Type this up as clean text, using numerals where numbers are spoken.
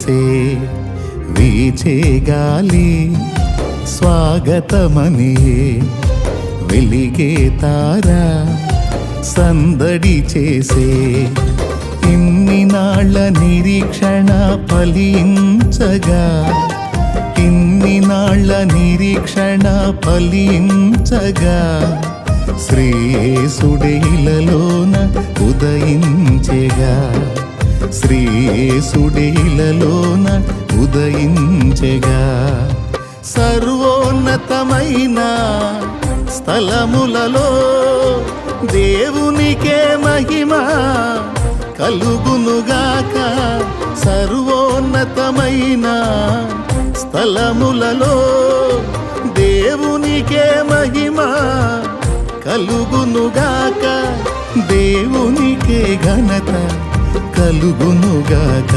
చేసే వీచే గాలి స్వాగతమని వెలిగే తారా సందడి చేసే ఇన్ని నాళ్ళ నిరీక్షణ ఫలించగా ఇన్ని నాళ్ళ నిరీక్షణ ఫలించగా శ్రీయేసుడేలలోన ఉదయించెగా శ్రీయేసుడేలలోన ఉదయించెగా సర్వోన్నతమైన స్థలములలో దేవునికే మహిమ కలుగునుగాక సర్వోన్నతమైన స్థలములలో దేవునికే మహిమ కలుగునుగాక దేవునికే ఘనత కలుగునుగాక